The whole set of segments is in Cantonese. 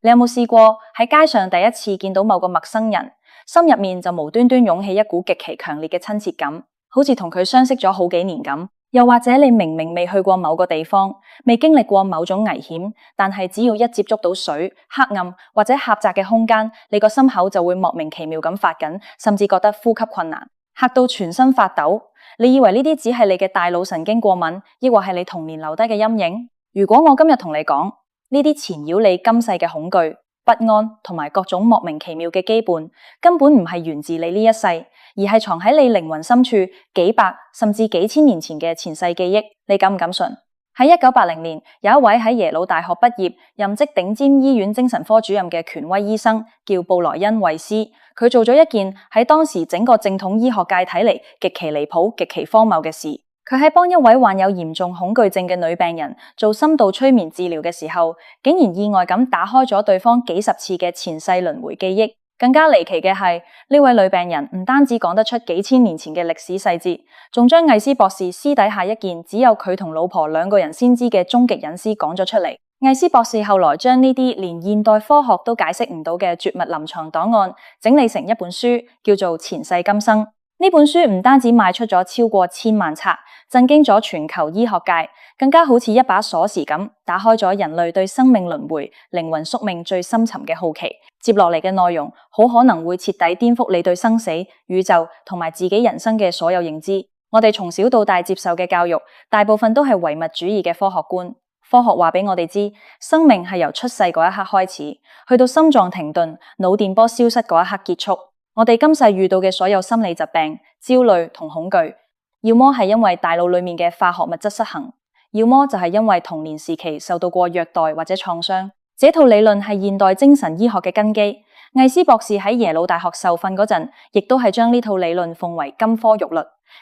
你有冇試過喺街上第一次見到某個陌生人，心入面就無端端湧起一股極其強烈嘅親切感，好似同佢相識咗好幾年咁？又或者你明明未去過某個地方，未經歷過某種危險，但係只要一接觸到水、黑暗或者狹窄嘅空間，你個心口就會莫名其妙咁發緊，甚至覺得呼吸困難，嚇到全身發抖。你以為呢啲只係你嘅大腦神經過敏，抑或係你童年留低嘅陰影？如果我今日同你講，呢啲纏繞你今世嘅恐懼、不安同埋各種莫名其妙嘅羈絆，根本唔係源自你呢一世，而係藏喺你靈魂深處幾百甚至幾千年前嘅前世記憶。你敢唔敢信？喺1980年，有一位喺耶魯大學畢業、任職頂尖醫院精神科主任嘅權威醫生，叫布萊恩·惠斯。佢做咗一件喺當時整個正統醫學界睇嚟極其離譜、極其荒謬嘅事。佢喺幫一位患有嚴重恐懼症嘅女病人做深度催眠治療嘅時候，竟然意外咁打開咗對方幾十次嘅前世輪迴記憶。更加離奇嘅係，呢位女病人唔單止講得出幾千年前嘅歷史細節，仲將魏斯博士私底下一件只有佢同老婆兩個人先知嘅終極隱私講咗出嚟。魏斯博士後來將呢啲連現代科學都解釋唔到嘅絕密臨床檔案整理成一本書，叫做《前世今生》。呢本書唔單止賣出咗超過1000萬冊，震驚咗全球醫學界，更加好似一把鎖匙咁，打開咗人類對生命輪迴、靈魂宿命最深沉嘅好奇。接落嚟嘅內容，好可能會徹底顛覆你對生死、宇宙同埋自己人生嘅所有認知。我哋從小到大接受嘅教育，大部分都係唯物主義嘅科學觀。科學話俾我哋知，生命係由出世嗰一刻開始，去到心臟停頓、腦電波消失嗰一刻結束。我哋今世遇到嘅所有心理疾病、焦慮同恐懼，要麼係因為大腦裏面嘅化學物質失衡，要麼就係因為童年時期受到過虐待或者創傷。這套理論係現代精神醫學嘅根基。魏斯博士喺耶魯大學受訓嗰陣，亦都係將呢套理論奉為金科玉律。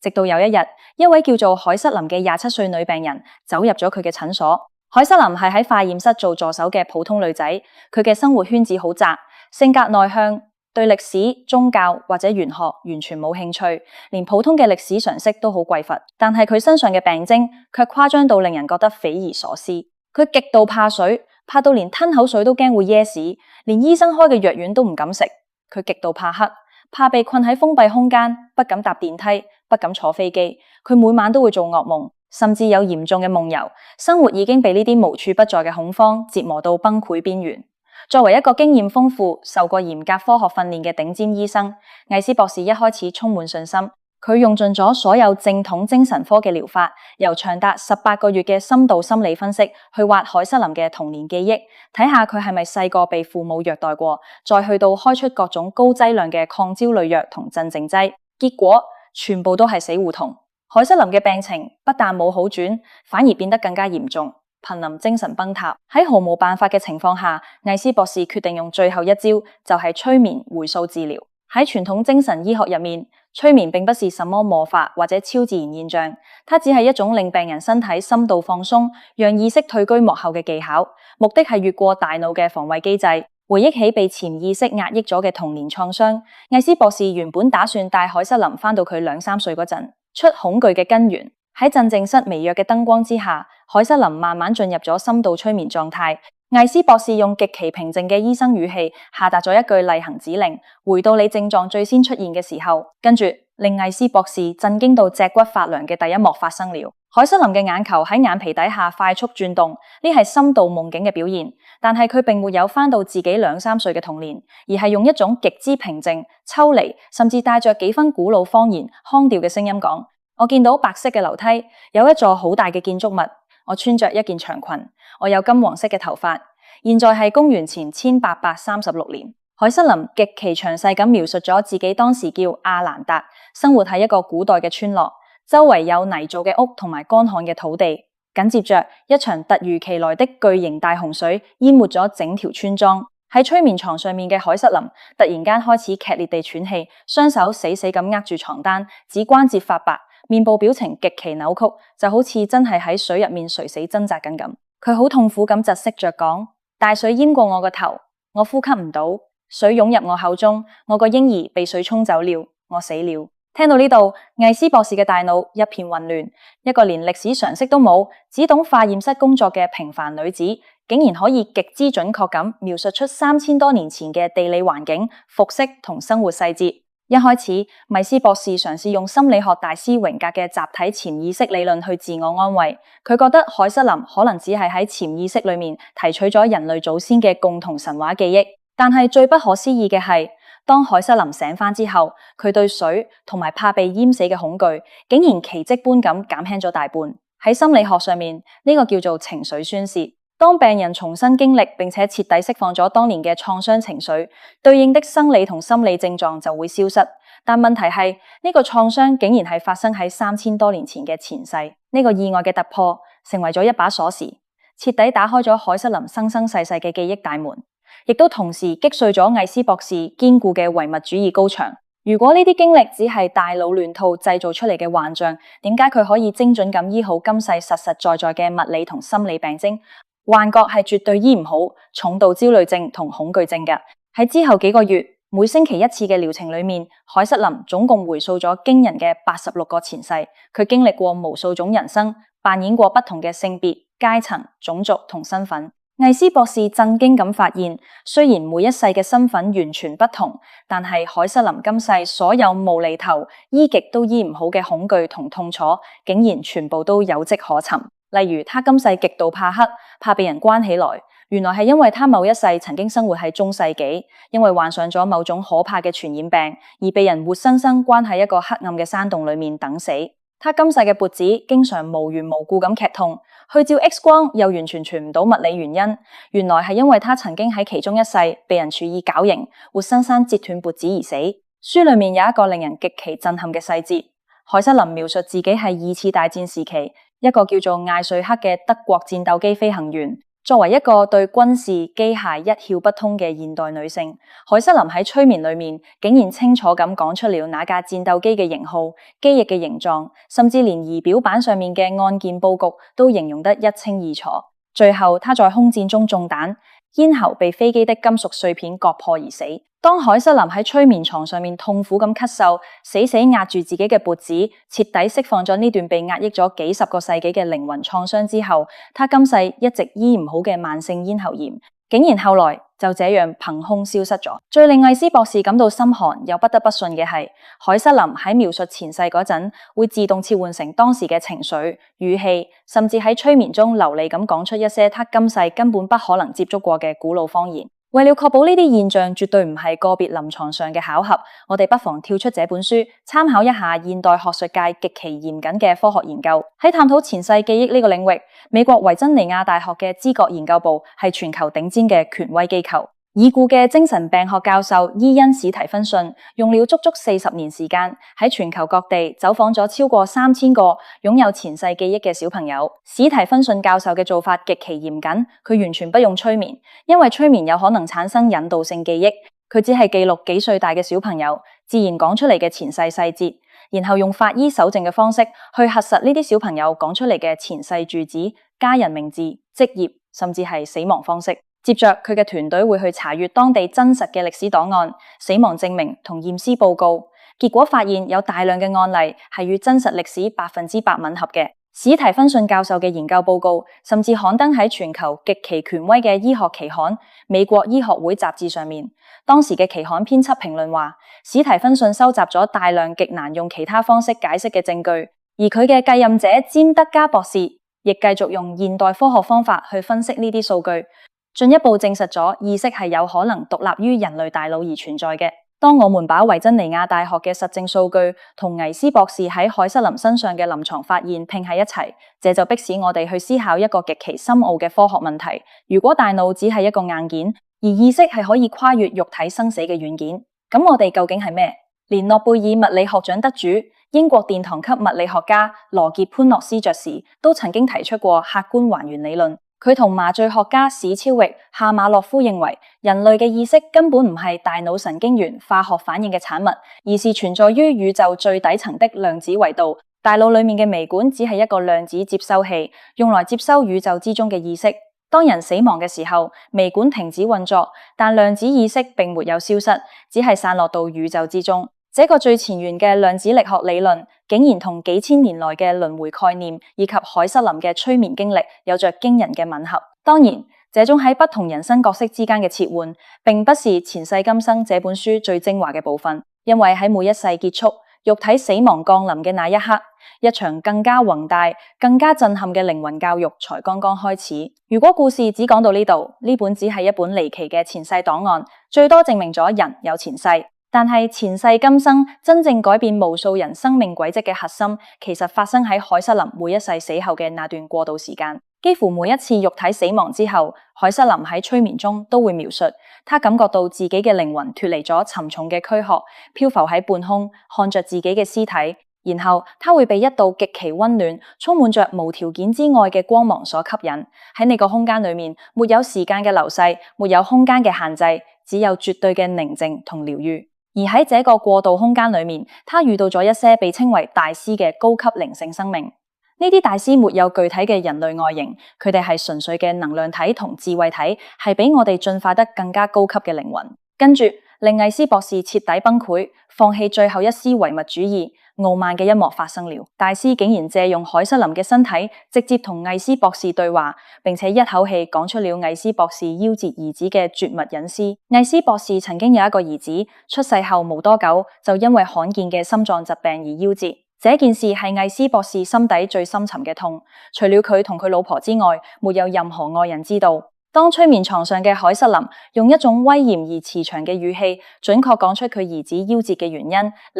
直到有一日，一位叫做海瑟琳嘅27歲女病人走入咗佢嘅診所。海瑟琳係喺化驗室做助手嘅普通女仔，佢嘅生活圈子好窄，性格內向，對歷史、宗教或者玄學完全冇興趣，連普通嘅歷史常識都好匱乏。但係佢身上嘅病徵卻誇張到令人覺得匪夷所思。佢極度怕水，怕到連吞口水都驚會噎屎，連醫生開嘅藥丸都唔敢食。佢極度怕黑，怕被困喺封閉空間，不敢搭電梯，不敢坐飛機。佢每晚都會做噩夢，甚至有嚴重嘅夢遊。生活已經被呢啲無處不在嘅恐慌折磨到崩潰邊緣。作為一個經驗豐富、受過嚴格科學訓練嘅頂尖醫生，魏斯博士一開始充滿信心。佢用盡咗所有正統精神科嘅療法，由長達18個月嘅深度心理分析去挖海瑟琳嘅童年記憶，睇下佢係咪細個被父母虐待過，再去到開出各種高劑量嘅抗焦慮藥同鎮靜劑，結果全部都係死胡同。海瑟琳嘅病情不但冇好轉，反而變得更加嚴重，瀕臨精神崩塌。喺毫無辦法嘅情況下，魏斯博士決定用最後一招，就係催眠回溯治療。喺傳統精神醫學入面，催眠並不是什麼魔法或者超自然現象，它只係一種令病人身體深度放鬆，讓意識退居幕後嘅技巧，目的係越過大腦嘅防衛機制，回憶起被潛意識壓抑咗嘅童年創傷。魏斯博士原本打算帶海瑟琳返到佢2、3歲嗰陣，出恐懼嘅根源。喺鎮靜室微弱嘅燈光之下，海瑟琳慢慢進入咗深度催眠狀態。魏斯博士用極其平靜嘅醫生語氣下達咗一句例行指令：回到你症狀最先出現嘅時候。跟住令魏斯博士震驚到脊骨發涼嘅第一幕發生了。海瑟琳嘅眼球喺眼皮底下快速轉動，呢係深度夢境嘅表現。但係佢並沒有返到自己2、3歲嘅童年，而係用一種極之平靜、抽離，甚至帶着幾分古老方言、腔調嘅聲音講：我見到白色嘅樓梯，有一座好大嘅建築物。我穿着一件長裙，我有金黃色嘅頭髮。現在係公元前1836年。海瑟琳極其詳細咁描述咗自己當時叫阿蘭達，生活喺一個古代嘅村落，周圍有泥造嘅屋同埋乾旱嘅土地。緊接着一場突如其來的巨型大洪水淹沒咗整條村莊。喺催眠床上面嘅海瑟琳突然間開始劇烈地喘氣，雙手死死咁握住床單，指關節發白，面部表情極其扭曲，就好似真係喺水入面垂死掙扎緊咁。佢好痛苦咁窒息着講：大水淹過我個頭，我呼吸唔到，水湧入我口中，我個嬰兒被水沖走了，我死了。聽到呢度，魏斯博士嘅大腦一片混亂，一個連歷史常識都冇，只懂化驗室工作嘅平凡女子，竟然可以極之準確咁描述出3000多年前嘅地理環境、服飾同生活細節。一開始，米斯博士嘗試用心理學大師榮格嘅集體潛意識理論去自我安慰。佢覺得海瑟琳可能只係喺潛意識裏面提取咗人類祖先嘅共同神話記憶。但係最不可思議嘅係，當海瑟琳醒返之後，佢對水同埋怕被淹死嘅恐懼，竟然奇蹟般咁減輕咗大半。喺心理學上面，呢個叫做情緒宣洩。當病人重新經歷並且徹底釋放咗當年嘅創傷情緒，對應的生理同心理症狀就會消失。但問題係，呢個創傷竟然係發生喺3000多年前嘅前世。呢個意外嘅突破，成為咗一把鎖匙，徹底打開咗海瑟琳生生世世嘅記憶大門，亦都同時擊碎咗艾斯博士堅固嘅唯物主義高牆。如果呢啲經歷只係大腦亂套製造出嚟嘅幻象，點解佢可以精準咁醫好今世實實在在嘅物理同心理病徵？幻覺係絕對醫唔好重度焦慮症同恐懼症嘅。喺之後幾個月，每星期1次嘅療程裏面，海瑟琳總共回溯咗驚人嘅86個前世。佢經歷過無數種人生，扮演過不同嘅性別、階層、種族同身份。艾斯博士震驚咁發現，雖然每一世嘅身份完全不同，但係海瑟琳今世所有無厘頭、醫極都醫唔好嘅恐懼同痛楚，竟然全部都有跡可尋。例如，他今世極度怕黑，怕被人關起來，原來係因為他某一世曾經生活喺中世紀，因為患上咗某種可怕嘅傳染病，而被人活生生關喺一個黑暗嘅山洞裏面等死。他今世嘅脖子經常無緣無故咁劇痛，去照 X 光又完全傳唔到物理原因，原來係因為他曾經喺其中一世被人處以絞刑，活生生截斷脖子而死。書裏面有一個令人極其震撼嘅細節，海瑟琳描述自己係2次大戰時期一個叫做艾瑞克嘅德國戰鬥機飛行員。作為一個對軍事機械一竅不通嘅現代女性，海瑟琳喺催眠裏面竟然清楚咁講出了那架戰鬥機嘅型號、機翼嘅形狀，甚至連儀表板上面嘅按鍵佈局都形容得一清二楚。最後，她在空戰中中彈，咽喉被飛機的金屬碎片割破而死。當海瑟琳喺催眠床上面痛苦咁咳嗽，死死壓住自己嘅脖子，徹底釋放咗呢段被壓抑咗幾十個世紀嘅靈魂創傷之後，她今世一直醫唔好嘅慢性咽喉炎，竟然後來就這樣憑空消失咗。最令艾斯博士感到心寒又不得不信嘅係，海瑟琳喺描述前世嗰陣，會自動切換成當時嘅情緒、語氣，甚至喺催眠中流利咁講出一些她今世根本不可能接觸過嘅古老方言。為了確保呢啲現象絕對唔係個別臨床上嘅巧合，我哋不妨跳出這本書，參考一下現代學術界極其嚴謹嘅科學研究。喺探討前世記憶呢個領域，美國維珍尼亞大學嘅知覺研究部係全球頂尖嘅權威機構。已故嘅精神病學教授伊恩史提芬遜用了足足40年時間，喺全球各地走訪咗超過3000個擁有前世記憶嘅小朋友。史提芬遜教授嘅做法極其嚴謹，佢完全不用催眠，因為催眠有可能產生引導性記憶。佢只係記錄幾歲大嘅小朋友自然講出嚟嘅前世細節，然後用法醫搜證嘅方式去核實呢啲小朋友講出嚟嘅前世住址、家人名字、職業，甚至係死亡方式。接着佢嘅團隊會去查閱當地真實嘅歷史檔案、死亡證明同驗屍報告，結果發現有大量嘅案例係與真實歷史100%吻合嘅。史提芬遜教授嘅研究報告甚至刊登喺全球極其權威嘅醫學期刊《美國醫學會雜誌》上面。當時嘅期刊編輯評論話，史提芬遜收集咗大量極難用其他方式解釋嘅證據，而佢嘅繼任者詹德加博士亦繼續用現代科學方法去分析呢啲數據，進一步證實咗意識係有可能獨立於人類大腦而存在嘅。當我們把維珍尼亞大學嘅實證數據同艾斯博士喺海瑟琳身上嘅臨床發現拼喺一齊，這就迫使我哋去思考一個極其深奧嘅科學問題：如果大腦只係一個硬件，而意識係可以跨越肉體生死嘅軟件，咁我哋究竟係咩？連諾貝爾物理學獎得主、英國殿堂級物理學家羅傑潘諾斯爵士都曾經提出過客觀還原理論。佢同麻醉學家史超域、夏馬諾夫認為，人類嘅意識根本唔係大腦神經元化學反應嘅產物，而是存在於宇宙最底層的量子維度。大腦裏面嘅微管只係一個量子接收器，用來接收宇宙之中嘅意識。當人死亡嘅時候，微管停止運作，但量子意識並沒有消失，只係散落到宇宙之中。這個最前沿嘅量子力學理論，竟然同幾千年來嘅輪迴概念以及海瑟琳嘅催眠經歷有着驚人嘅吻合。當然，這種喺不同人生角色之間嘅切換，並不是前世今生這本書最精華嘅部分，因為喺每一世結束、肉體死亡降臨嘅那一刻，一場更加宏大、更加震撼嘅靈魂教育才剛剛開始。如果故事只講到呢度，呢本只係一本離奇嘅前世檔案，最多證明咗人有前世。但係前世今生真正改變無數人生命軌跡嘅核心，其實發生喺海瑟琳每一世死後嘅那段過渡時間。幾乎每一次肉體死亡之後，海瑟琳喺催眠中都會描述，他感覺到自己嘅靈魂脫離咗沉重嘅軀殼，漂浮喺半空，看着自己嘅屍體，然後他會被一道極其溫暖、充滿着無條件之愛嘅光芒所吸引。喺呢個空間裏面，沒有時間嘅流逝，沒有空間嘅限制，只有絕對嘅寧靜同療癒。而喺這個過渡空間裏面，他遇到咗一些被稱為大師嘅高級靈性生命。呢啲大師沒有具體嘅人類外形，佢哋係純粹嘅能量體同智慧體，係比我哋進化得更加高級嘅靈魂。跟住令艾斯博士徹底崩潰，放棄最後一絲唯物主義，傲慢嘅一幕發生了。大師竟然借用海瑟琳嘅身體，直接同艾斯博士對話，並且一口氣講出了艾斯博士夭折兒子嘅絕密隱私。艾斯博士曾經有一個兒子，出世後冇多久就因為罕見嘅心臟疾病而夭折。這件事係艾斯博士心底最深沉嘅痛，除了佢同佢老婆之外，沒有任何外人知道。當催眠床上嘅海瑟琳用一種威嚴而慈祥嘅語氣，準確講出佢兒子夭折嘅原因、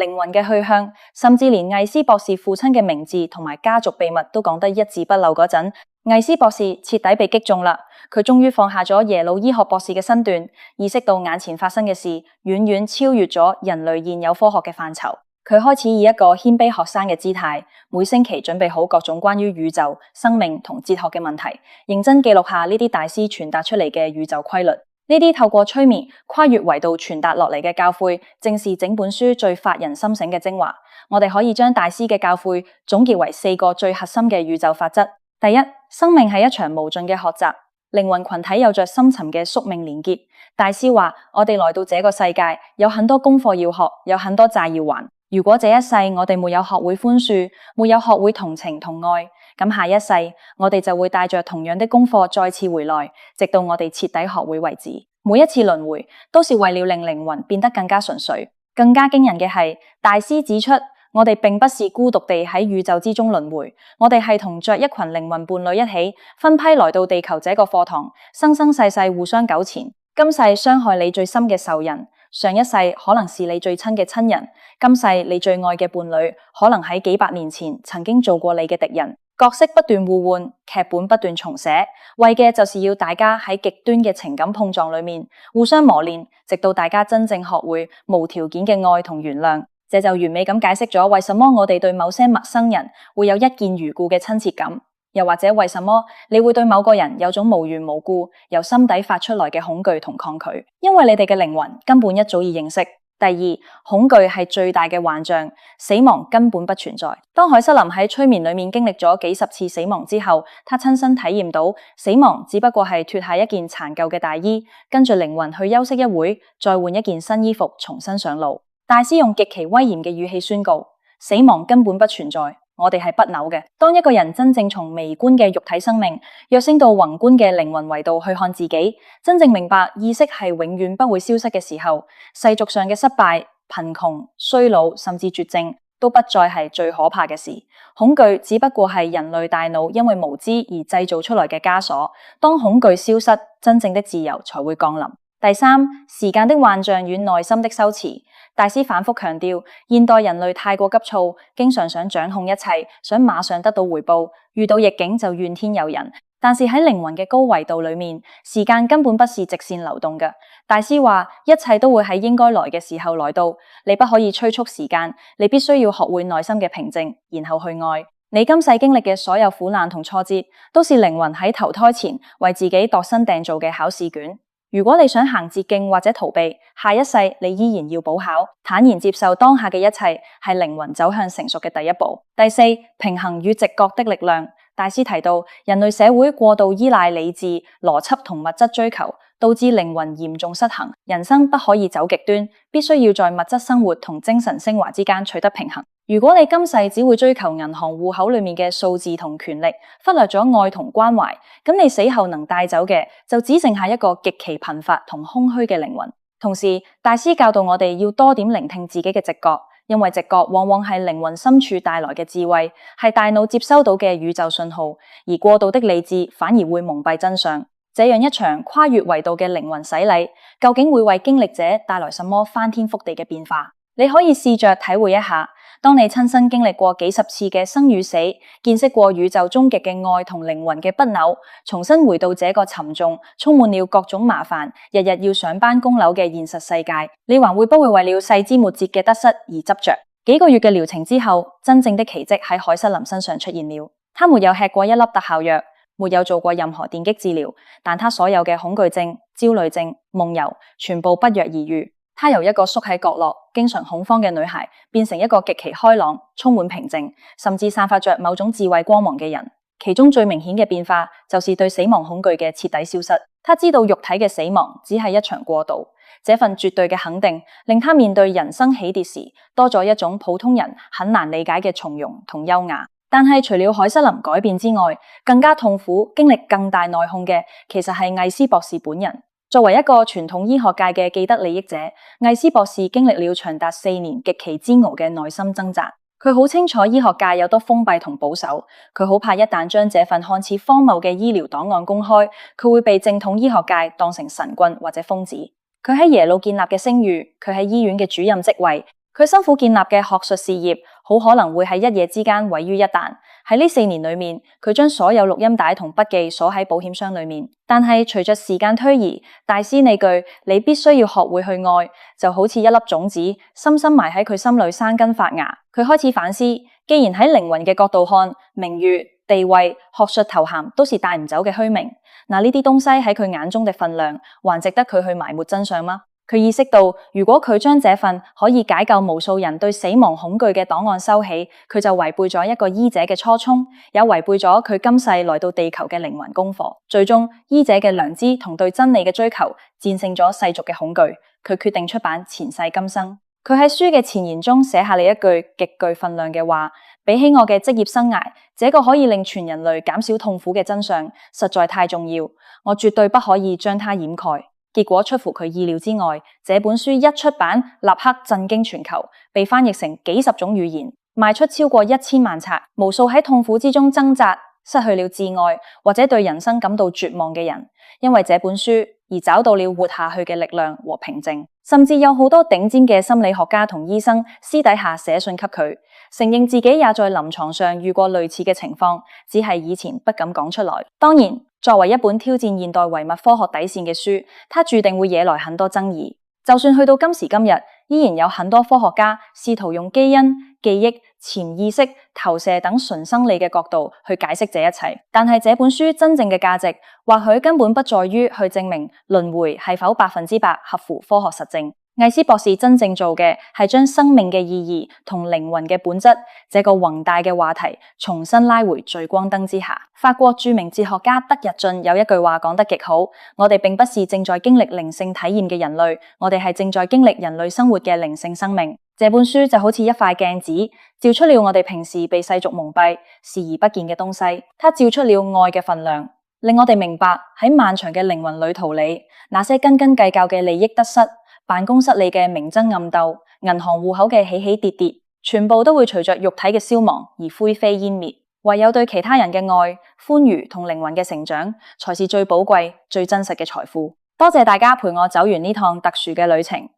靈魂嘅去向，甚至連艾斯博士父親嘅名字同埋家族秘密都講得一字不漏嗰陣，艾斯博士徹底被擊中啦。佢終於放下咗耶魯醫學博士嘅身段，意識到眼前發生嘅事遠遠超越咗人類現有科學嘅範疇。佢開始以一個謙卑學生嘅姿態，每星期準備好各種關於宇宙、生命同哲學嘅問題，認真記錄下呢啲大師傳達出嚟嘅宇宙規律。呢啲透過催眠跨越維度傳達落嚟嘅教誨，正是整本書最發人深省嘅精華。我哋可以將大師嘅教誨總結為4個最核心嘅宇宙法則。第一，生命係一場無盡嘅學習，靈魂群體有着深層嘅宿命連結。大師話，我哋來到這個世界，有很多功課要學，有很多債要還。如果這一世我哋沒有學會寬恕，沒有學會同情同愛，咁下一世我哋就會帶着同樣的功課再次回來，直到我哋徹底學會為止。每一次輪迴都是為了令靈魂變得更加純粹。更加驚人嘅係，大師指出，我哋並不是孤獨地喺宇宙之中輪迴，我哋係同着一群靈魂伴侶一起，分批來到地球這個課堂，生生世世互相糾纏。今世傷害你最深嘅仇人，上一世可能是你最親嘅親人，今世你最愛嘅伴侶，可能喺幾百年前曾經做過你嘅敵人。角色不斷互換，劇本不斷重寫，為嘅就是要大家喺極端嘅情感碰撞裏面互相磨練，直到大家真正學會無條件嘅愛同原諒。這就完美咁解釋咗為什麼我哋對某些陌生人會有一見如故嘅親切感。又或者為什麼你會對某個人有種無緣無故由心底發出來嘅恐懼同抗拒？因為你哋嘅靈魂根本一早已認識。第二，恐懼係最大嘅幻象，死亡根本不存在。當海瑟琳喺催眠裏面經歷咗幾十次死亡之後，他親身體驗到死亡只不過係脫下一件殘舊嘅大衣，跟住靈魂去休息一會，再換一件新衣服重新上路。大師用極其威嚴嘅語氣宣告，死亡根本不存在，我哋係不朽嘅。當一個人真正從微觀嘅肉體生命躍升到宏觀嘅靈魂維度去看自己，真正明白意識係永遠不會消失嘅時候，世俗上嘅失敗、貧窮、衰老甚至絕症都不再係最可怕嘅事。恐懼只不過係人類大腦因為無知而製造出來嘅枷鎖。當恐懼消失，真正的自由才會降臨。第三，時間的幻象與內心的修辭。大師反覆強調，現代人類太過急躁，經常想掌控一切，想馬上得到回報，遇到逆境就怨天尤人。但是喺靈魂嘅高維度裏面，時間根本不是直線流動嘅。大師話，一切都會喺應該來嘅時候來到，你不可以催促時間，你必須要學會內心嘅平靜，然後去愛。你今世經歷嘅所有苦難同挫折，都是靈魂喺投胎前為自己度身訂造嘅考試卷。如果你想行捷徑或者逃避，下一世你依然要補考。坦然接受當下嘅一切，係靈魂走向成熟嘅第一步。第四，平衡與直覺的力量。大師提到，人類社會過度依賴理智、邏輯同物質追求，導致靈魂嚴重失衡。人生不可以走極端，必須要在物質生活同精神升華之間取得平衡。如果你今世只會追求銀行戶口裏面嘅數字同權力，忽略咗愛同關懷，咁你死後能帶走嘅就只剩下一個極其貧乏同空虛嘅靈魂。同時，大師教導我哋要多點聆聽自己嘅直覺，因為直覺往往係靈魂深處帶來嘅智慧，係大腦接收到嘅宇宙信號，而過度的理智反而會蒙蔽真相。這樣一場跨越維度嘅靈魂洗禮，究竟會為經歷者帶來什麼翻天覆地嘅變化？你可以試着體會一下，當你親身經歷過幾十次嘅生與死，見識過宇宙終極嘅愛同靈魂嘅不朽，重新回到這個沉重、充滿了各種麻煩、日日要上班供樓嘅現實世界，你還會不會為了細枝末節嘅得失而執着？幾個月嘅療程之後，真正的奇蹟喺海瑟琳身上出現了。他沒有吃過一粒特效藥，沒有做過任何電擊治療，但他所有嘅恐懼症、焦慮症、夢遊全部不藥而癒。他由一個縮喺角落、經常恐慌嘅女孩，變成一個極其開朗、充滿平靜，甚至散發着某種智慧光芒嘅人。其中最明顯嘅變化，就是對死亡恐懼嘅徹底消失。他知道肉體嘅死亡只係一場過渡，這份絕對嘅肯定，令他面對人生起跌時，多咗一種普通人很難理解嘅從容同優雅。但係除了海瑟琳改變之外，更加痛苦、經歷更大內訌嘅，其實係艾斯博士本人。作為一個傳統醫學界嘅既得利益者，艾斯博士經歷了長達4年極其煎熬嘅內心掙扎。佢好清楚醫學界有多封閉同保守，佢好怕一旦將這份看似荒謬嘅醫療檔案公開，佢會被正統醫學界當成神棍或者瘋子。佢喺耶魯建立嘅聲譽，佢喺醫院嘅主任職位，佢辛苦建立嘅學術事業，好可能會喺一夜之間毀於一旦。喺呢4年裏面，佢將所有錄音帶同筆記鎖喺保險箱裏面。但係隨着時間推移，大師呢句你必須要學會去愛，就好似一粒種子，深深埋喺佢心裏生根發芽。佢開始反思，既然喺靈魂嘅角度看，名譽、地位、學術頭銜都是帶唔走嘅虛名，嗱呢啲東西喺佢眼中嘅分量，還值得佢去埋沒真相嗎？佢意識到，如果佢將這份可以解救無數人對死亡恐懼嘅檔案收起，佢就違背咗一個醫者嘅初衷，也違背咗佢今世來到地球嘅靈魂功課。最終，醫者嘅良知同對真理嘅追求戰勝咗世俗嘅恐懼。佢決定出版前世今生。佢喺書嘅前言中寫下了一句極具分量嘅話：比起我嘅職業生涯，這個可以令全人類減少痛苦嘅真相，實在太重要，我絕對不可以將它掩蓋。結果出乎佢意料之外，這本書一出版，立刻震驚全球，被翻譯成幾十種語言，賣出超過1000萬冊。無數喺痛苦之中掙扎、失去了摯愛或者對人生感到絕望嘅人，因為這本書而找到了活下去嘅力量和平靜。甚至有好多頂尖嘅心理學家同醫生私底下寫信給佢，承認自己也在臨床上遇過類似嘅情況，只係以前不敢講出來。當然，作為一本挑戰現代唯物科學底線嘅書，它注定會惹來很多爭議。就算去到今時今日，依然有很多科學家試圖用基因、記憶、潛意識、投射等純生理嘅角度去解釋這一切。但係這本書真正嘅價值，或許根本不在於去證明輪迴係否100%合乎科學實證。艾斯博士真正做嘅係將生命嘅意義同靈魂嘅本質這個宏大嘅話題重新拉回聚光燈之下。法國著名哲學家德日進有一句話講得極好：我哋並不是正在經歷靈性體驗嘅人類，我哋係正在經歷人類生活嘅靈性生命。這本書就好似一塊鏡子，照出了我哋平時被世俗蒙蔽、視而不見嘅東西。它照出了愛嘅分量，令我哋明白喺漫長嘅靈魂旅途裏，那些斤斤計較嘅利益得失、辦公室裏嘅明爭暗鬥、銀行戶口嘅起起跌跌，全部都會隨着肉體嘅消亡而灰飛煙滅。唯有對其他人嘅愛、歡愉同靈魂嘅成長，才是最寶貴、最真實嘅財富。多謝大家陪我走完呢趟特殊嘅旅程。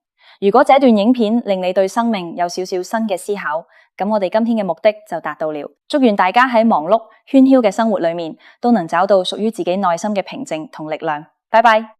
如果這段影片令你對生命有少少新嘅思考，咁我哋今天嘅目的就達到了。祝願大家喺忙碌喧囂嘅生活裏面，都能找到屬於自己內心嘅平靜同力量。拜拜。